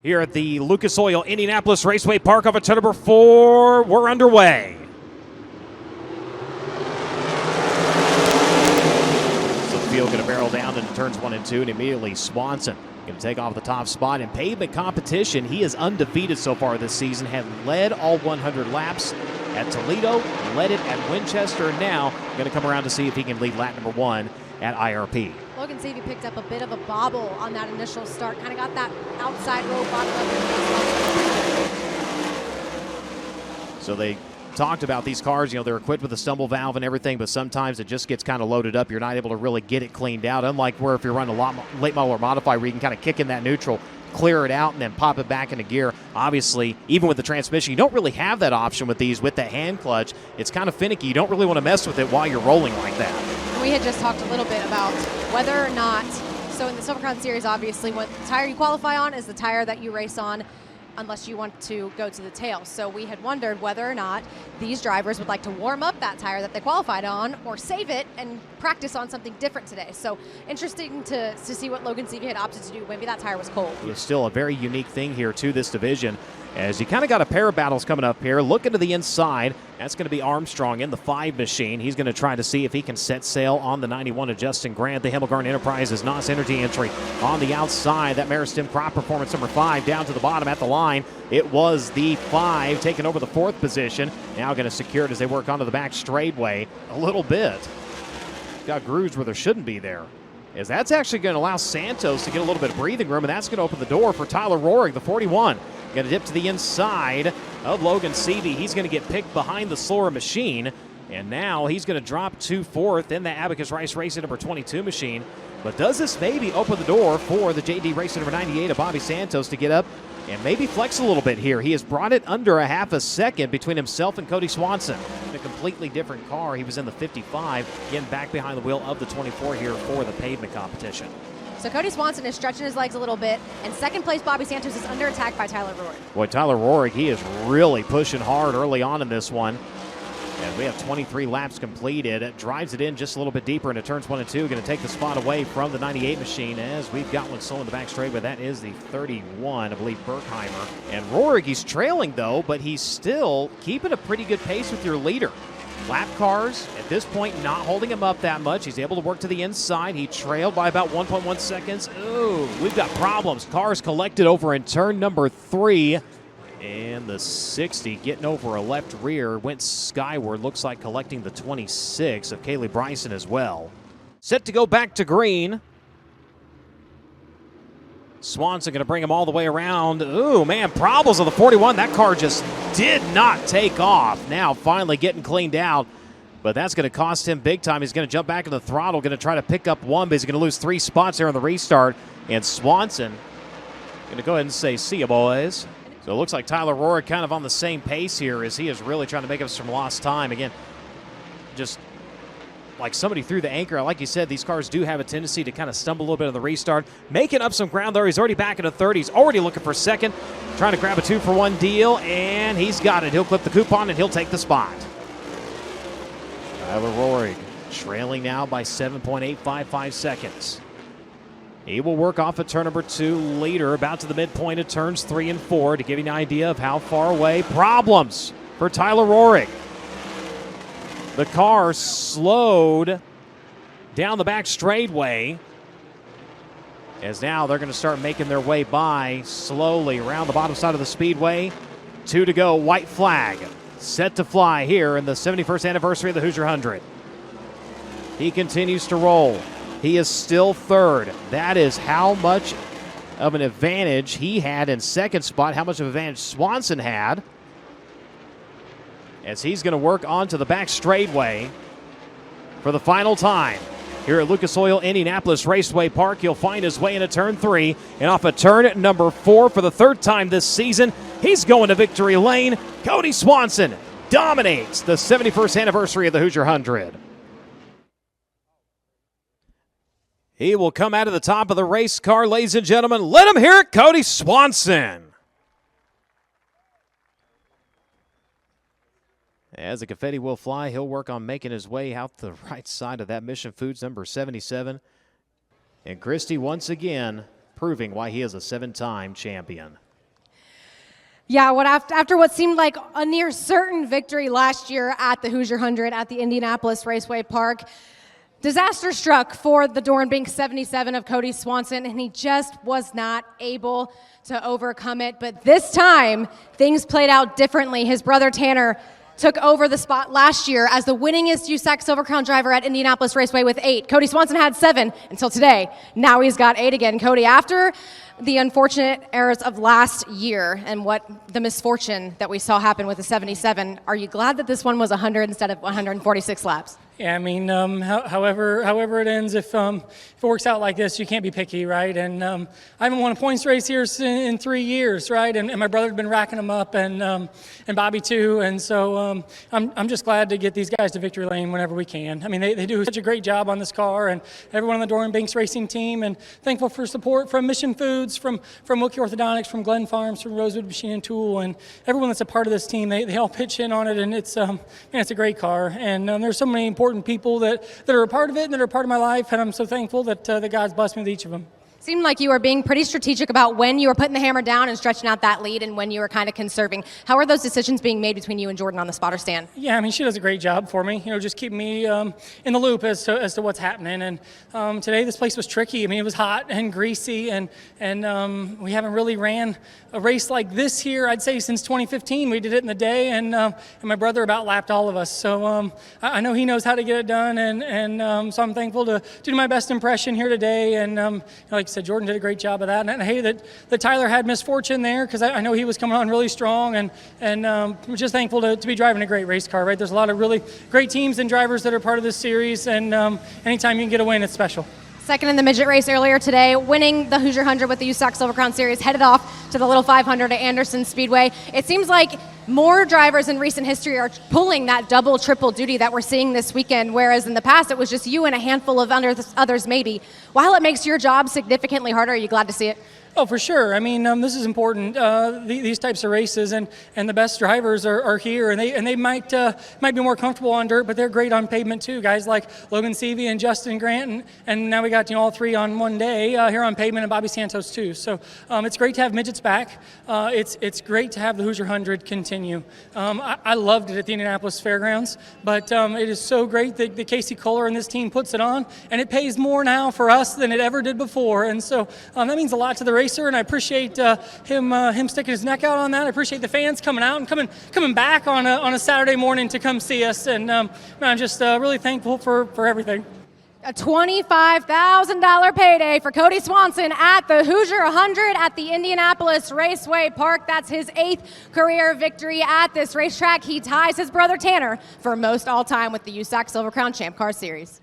Here at the Lucas Oil Indianapolis Raceway Park off of turn number 4, we're underway. So the field going to barrel down into turns 1 and 2, and immediately Swanson going to take off the top spot. In pavement competition, he is undefeated so far this season, had led all 100 laps at Toledo, led it at Winchester, and now going to come around to see if he can lead lap number 1 at IRP. Logan Seavey picked up a bit of a bobble on that initial start. Kind of got that outside row bottom of. So they talked about these cars, they're equipped with a stumble valve and everything, but sometimes it just gets kind of loaded up. You're not able to really get it cleaned out, unlike where if you're running a late model or modify where you can kind of kick in that neutral, clear it out, and then pop it back into gear. Obviously, even with the transmission, you don't really have that option with these. With the hand clutch, it's kind of finicky. You don't really want to mess with it while you're rolling like that. We had just talked a little bit about whether or not, so in the Silver Crown Series, obviously, what tire you qualify on is the tire that you race on, unless you want to go to the tail. So we had wondered whether or not these drivers would like to warm up that tire that they qualified on or save it and practice on something different today. So interesting to see what Logan Seavey had opted to do. Maybe that tire was cold. It's still a very unique thing here to this division, as you kind of got a pair of battles coming up here. Looking to the inside, that's going to be Armstrong in the 5 machine. He's going to try to see if he can set sail on the 91 of Justin Grant. The Himmelgarn Enterprises NOS Energy entry on the outside. That Maristim Crop Performance number 5 down to the bottom at the line. It was the 5 taking over the 4th position. Now going to secure it as they work onto the back straightaway a little bit. Got grooves where there shouldn't be there, as that's actually going to allow Santos to get a little bit of breathing room, and that's going to open the door for Tyler Rohrig, the 41. Going to dip to the inside of Logan Seavey. He's going to get picked behind the slower machine, and now he's going to drop to 4th in the Abacus Rice Racing number 22 machine. But does this maybe open the door for the JD Racing number 98 of Bobby Santos to get up and maybe flex a little bit here? He has brought it under a half a second between himself and Cody Swanson. In a completely different car. He was in the 55, getting back behind the wheel of the 24 here for the pavement competition. So Cody Swanson is stretching his legs a little bit, and second place Bobby Santos is under attack by Tyler Rohrig. Boy, Tyler Rohrig, he is really pushing hard early on in this one. And we have 23 laps completed. It drives it in just a little bit deeper into turns 1 and 2. Going to take the spot away from the 98 machine, as we've got one slow in the back straightaway. That is the 31, I believe, Berkheimer. And Rohrig, he's trailing though, but he's still keeping a pretty good pace with your leader. Lap cars, at this point, not holding him up that much. He's able to work to the inside. He trailed by about 1.1 seconds. Ooh, we've got problems. Cars collected over in turn number 3. And the 60 getting over a left rear, went skyward. Looks like collecting the 26 of Kaylee Bryson as well. Set to go back to green. Swanson going to bring him all the way around. Ooh, man, problems on the 41. That car just did not take off. Now finally getting cleaned out, but that's going to cost him big time. He's going to jump back in the throttle, going to try to pick up 1, but he's going to lose 3 spots there on the restart. And Swanson going to go ahead and say, see ya, boys. So it looks like Tyler Rohrig kind of on the same pace here, as he is really trying to make up some lost time. Again, just like somebody threw the anchor. Like you said, these cars do have a tendency to kind of stumble a little bit on the restart. Making up some ground there. He's already back in the 30s. He's already looking for second. Trying to grab a 2-for-1 deal, and he's got it. He'll clip the coupon, and he'll take the spot. Tyler Rohrig trailing now by 7.855 seconds. He will work off of turn number 2 later, about to the midpoint of turns 3 and 4 to give you an idea of how far away. Problems for Tyler Rohrig. The car slowed down the back straightaway, as now they're going to start making their way by slowly around the bottom side of the speedway. 2 to go, white flag. Set to fly here in the 71st anniversary of the Hoosier Hundred. He continues to roll. He is still 3rd. That is how much of an advantage he had in 2nd spot, how much of an advantage Swanson had, as he's going to work onto the back straightaway for the final time. Here at Lucas Oil Indianapolis Raceway Park, he'll find his way into turn 3, and off of turn number 4 for the 3rd time this season, he's going to victory lane. Cody Swanson dominates the 71st anniversary of the Hoosier Hundred. He will come out of the top of the race car, ladies and gentlemen. Let him hear it, Cody Swanson. As the confetti will fly, he'll work on making his way out the right side of that Mission Foods number 77. And Christie once again proving why he is a 7-time champion. Yeah, after what seemed like a near certain victory last year at the Hoosier 100 at the Indianapolis Raceway Park, disaster struck for the Doornbink 77 of Cody Swanson, and he just was not able to overcome it. But this time, things played out differently. His brother Tanner took over the spot last year as the winningest USAC Silver Crown driver at Indianapolis Raceway with 8. Cody Swanson had 7 until today. Now he's got 8 again. Cody, after the unfortunate errors of last year and what the misfortune that we saw happen with the 77, are you glad that this one was 100 instead of 146 laps? Yeah, I mean, however it ends, if it works out like this, you can't be picky, right? And I haven't won a points race here in 3 years, right? And my brother's been racking them up, and Bobby too. And so I'm just glad to get these guys to victory lane whenever we can. I mean, they do such a great job on this car, and everyone on the Doornbinks racing team. And thankful for support from Mission Foods, from Wilkie Orthodontics, from Glenn Farms, from Rosewood Machine and Tool, and everyone that's a part of this team. They all pitch in on it, and it's a great car. And there's so many important people that are a part of it and that are a part of my life, and I'm so thankful that God's blessed me with each of them. Seemed like you were being pretty strategic about when you were putting the hammer down and stretching out that lead and when you were kind of conserving. How are those decisions being made between you and Jordan on the spotter stand? Yeah, I mean, she does a great job for me, just keeping me in the loop as to what's happening. And today this place was tricky. I mean, it was hot and greasy, and we haven't really ran a race like this here, I'd say, since 2015. We did it in the day, and my brother about lapped all of us. So I know he knows how to get it done, and so I'm thankful to do my best impression here today. And like I said, Jordan did a great job of that. And I hate that Tyler had misfortune there, because I know he was coming on really strong, and we're just thankful to be driving a great race car, right? There's a lot of really great teams and drivers that are part of this series, and anytime you can get a win, it's special. Second in the midget race earlier today, winning the Hoosier 100 with the USAC Silver Crown Series, headed off to the Little 500 at Anderson Speedway. It seems like more drivers in recent history are pulling that double, triple duty that we're seeing this weekend, whereas in the past it was just you and a handful of others maybe. While it makes your job significantly harder, are you glad to see it? Oh, for sure. I mean, this is important. These types of races, and the best drivers are here, and they might be more comfortable on dirt, but they're great on pavement too. Guys like Logan Seavey and Justin Grant, and now we got all 3 on one day here on pavement, and Bobby Santos too. So it's great to have midgets back. It's great to have the Hoosier 100 continue. I loved it at the Indianapolis Fairgrounds, but it is so great that Casey Kohler and this team puts it on, and it pays more now for us than it ever did before, and so that means a lot to the racer. And I appreciate him sticking his neck out on that. I appreciate the fans coming out and coming back on a Saturday morning to come see us. And I'm just really thankful for everything. A $25,000 payday for Cody Swanson at the Hoosier 100 at the Indianapolis Raceway Park. That's his 8th career victory at this racetrack. He ties his brother Tanner for most all-time with the USAC Silver Crown Champ Car Series.